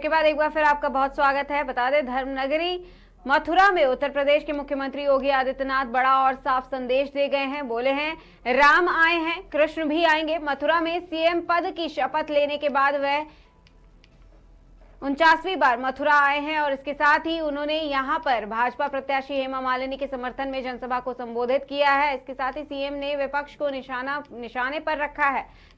Break के बाद एक बार फिर आपका बहुत स्वागत है। बता दें, धर्मनगरी मथुरा में उत्तर प्रदेश के मुख्यमंत्री योगी आदित्यनाथ बड़ा और साफ संदेश दे गए हैं। बोले हैं, राम आए हैं, कृष्ण भी आएंगे। मथुरा में सीएम पद की शपथ लेने के बाद वह 49वीं बार मथुरा आए हैं और इसके साथ ही उन्होंने यहां पर भाजपा प्रत्याशी हेमा मालिनी के समर्थन में जनसभा को संबोधित किया है। इसके साथ ही सीएम ने विपक्ष को निशाने पर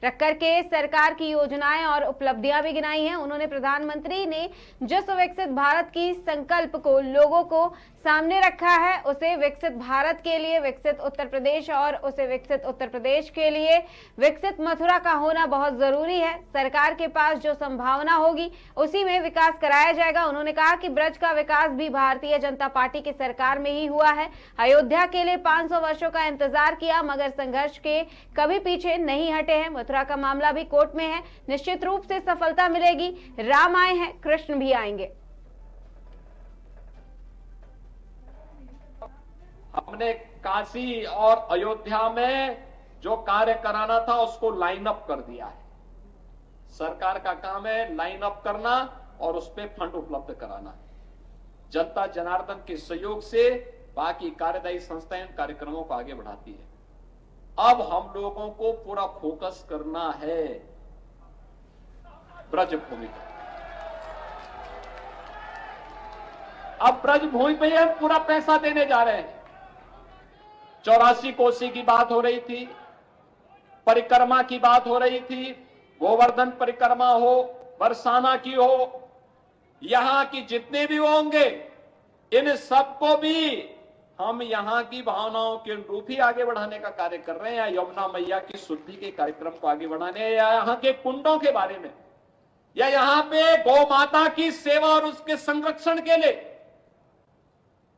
रख करके सरकार की योजनाएं और उपलब्धियां भी गिनाई हैं। उन्होंने प्रधानमंत्री ने जिस विकसित भारत की संकल्प को लोगों को सामने रखा है, उसे विकसित भारत के लिए विकसित उत्तर प्रदेश और उसे विकसित उत्तर प्रदेश के लिए विकसित मथुरा का होना बहुत जरूरी है। सरकार के पास जो संभावना होगी उसी में विकास कराया जाएगा। उन्होंने कहा कि ब्रज का विकास भी भारतीय जनता पार्टी की सरकार में ही हुआ है। अयोध्या के लिए 500 वर्षों का इंतजार किया मगर संघर्ष के कभी पीछे नहीं हटे हैं। मथुरा का मामला भी कोर्ट में है, निश्चित रूप से सफलता मिलेगी। राम आए हैं, कृष्ण भी आएंगे। हमने काशी और अयोध्या में जो कार्य कराना था उसको लाइन अप कर दिया है। सरकार का काम है लाइन अप करना और उस पे फंड उपलब्ध कराना। जनता जनार्दन के सहयोग से बाकी कार्यदायी संस्थाएं कार्यक्रमों को आगे बढ़ाती है। अब हम लोगों को पूरा फोकस करना है ब्रजभूमि पर। अब ब्रजभूमि पे हम पूरा पैसा देने जा रहे हैं। 84 कोसी की बात हो रही थी, परिक्रमा की बात हो रही थी, गोवर्धन परिक्रमा हो, बरसाना की हो, यहां की जितने भी होंगे इन सबको भी हम यहां की भावनाओं के अनुरूप ही आगे बढ़ाने का कार्य कर रहे हैं। या यमुना मैया की शुद्धि के कार्यक्रम को आगे बढ़ाने, या यहां के कुंडों के बारे में, या यहां पे गौ माता की सेवा और उसके संरक्षण के लिए,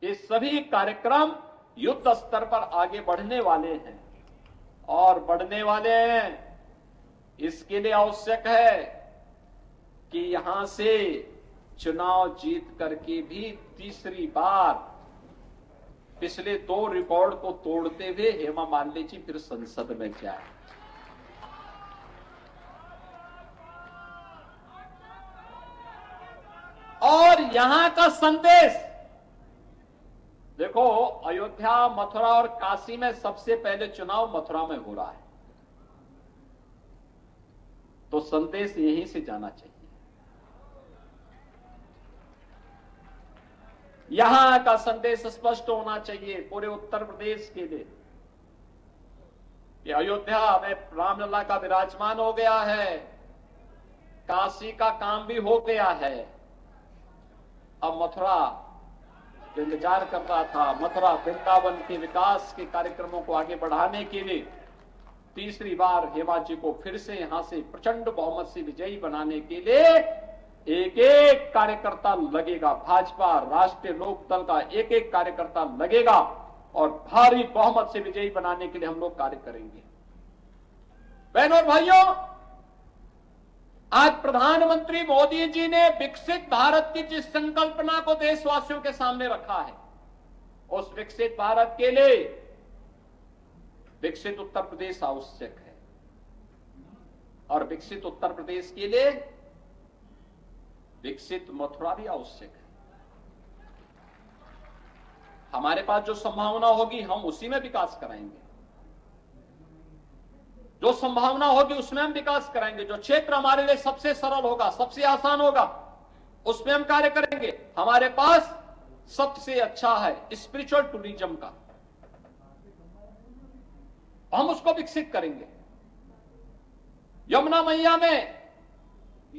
ये सभी कार्यक्रम युद्ध स्तर पर आगे बढ़ने वाले हैं और बढ़ने वाले हैं। इसके लिए आवश्यक है कि यहां से चुनाव जीत करके भी तीसरी बार पिछले 2 रिकॉर्ड को तोड़ते हुए हेमा मालिनी जी फिर संसद में जाए। और यहां का संदेश देखो, अयोध्या, मथुरा और काशी में सबसे पहले चुनाव मथुरा में हो रहा है, तो संदेश यहीं से जाना चाहिए। यहां का संदेश स्पष्ट होना चाहिए पूरे उत्तर प्रदेश के लिए कि अयोध्या में रामलला का विराजमान हो गया है, काशी का काम भी हो गया है। अब मथुरा इंतजार कर रहा था, मथुरा वृंदावन के विकास के कार्यक्रमों को आगे बढ़ाने के लिए तीसरी बार हेमा जी को फिर से यहां से प्रचंड बहुमत से विजयी बनाने के लिए एक एक कार्यकर्ता लगेगा। भाजपा राष्ट्रीय लोकदल का एक एक कार्यकर्ता लगेगा और भारी बहुमत से विजयी बनाने के लिए हम लोग कार्य करेंगे। बहनों और भाइयों, आज प्रधानमंत्री मोदी जी ने विकसित भारत की जिस संकल्पना को देशवासियों के सामने रखा है, उस विकसित भारत के लिए विकसित उत्तर प्रदेश आवश्यक है और विकसित उत्तर प्रदेश के लिए विकसित मथुरा भी आवश्यक है। हमारे पास जो संभावना होगी हम उसी में विकास कराएंगे, जो संभावना होगी उसमें हम विकास कराएंगे। जो क्षेत्र हमारे लिए सबसे सरल होगा, सबसे आसान होगा, उसमें हम कार्य करेंगे। हमारे पास सबसे अच्छा है स्पिरिचुअल टूरिज्म का, हम उसको विकसित करेंगे। यमुना मैया में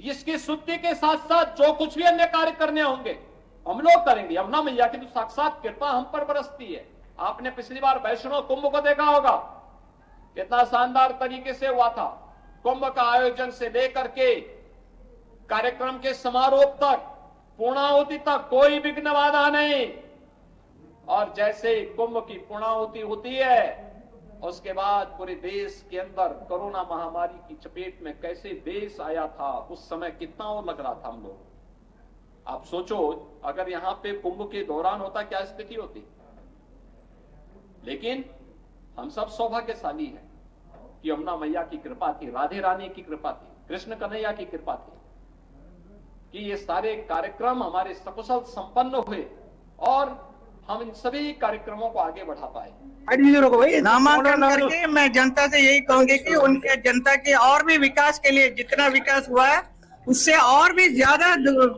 इसकी शुद्धि के साथ साथ जो कुछ भी अन्य कार्य करने होंगे हम लोग करेंगे। यमुना मैया की तो साक्षात कृपा हम पर बरसती है। आपने पिछली बार वैष्णव कुंभ को देखा होगा, कितना शानदार तरीके से हुआ था। कुंभ का आयोजन से लेकर के कार्यक्रम के समारोह तक, पूर्णाहुति तक कोई विघ्न बाधा नहीं। और जैसे कुंभ की पूर्णाहुति होती है उसके बाद पूरे देश के अंदर कोरोना महामारी की चपेट में कैसे देश आया था, उस समय कितना वो लग रहा था हम लोग। आप सोचो अगर यहां पे कुंभ के दौरान होता क्या स्थिति होती। लेकिन हम सब सौभाग्यशाली हैं कि यमुना मैया की कृपा थी, राधे रानी की कृपा थी, कृष्ण कन्हैया की कृपा थी कि ये सारे कार्यक्रम हमारे सकुशल संपन्न हुए और हम इन सभी कार्यक्रमों को आगे बढ़ा पाए। नामांकन करके मैं जनता से यही कहूंगी कि उनके जनता के और भी विकास के लिए, जितना विकास हुआ है उससे और भी ज्यादा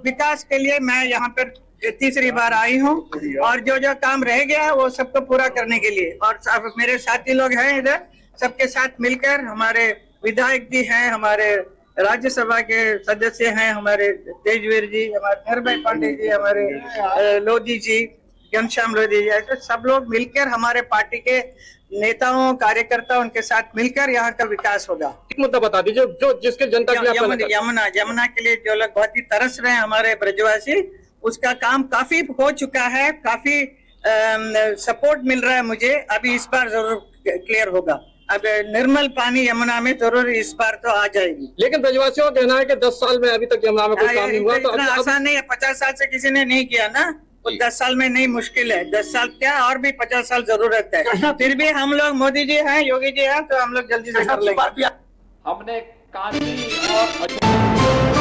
विकास के लिए मैं यहाँ पर तीसरी बार आई हूँ और जो जो काम रह गया है वो सबको पूरा करने के लिए। और सब मेरे साथी लोग हैं इधर, सबके साथ मिलकर, हमारे विधायक जी हैं, हमारे राज्यसभा के सदस्य हैं, हमारे तेजवीर जी, हमारे निर्भय पांडे जी, हमारे लोधी जी, घनश्याम लोधी जी, तो सब लोग मिलकर हमारे पार्टी के नेताओं, कार्यकर्ता, उनके साथ मिलकर यहाँ का विकास होगा। एक मुद्दा बता दीजिए जो जिसके जनता के लिए आप पहले यमुना के लिए जो लोग बहुत ही तरस रहे हैं हमारे ब्रजवासी, उसका काम काफी हो चुका है, काफी सपोर्ट मिल रहा है मुझे। अभी इस बार जरूर क्लियर होगा। अब निर्मल पानी यमुना में जरूर इस बार तो आ जाएगी। लेकिन ब्रजवासियों का कहना है कि 10 साल में अभी तक यमुना में कोई काम नहीं हुआ, तो इतना आसान नहीं है। 50 साल से किसी ने नहीं किया ना, वो 10 साल में नहीं, मुश्किल है। 10 साल क्या, और भी 50 साल जरूरत है। फिर भी हम लोग, मोदी जी हैं, योगी जी हैं, तो हम लोग जल्दी से कर लेंगे। हमने काशी और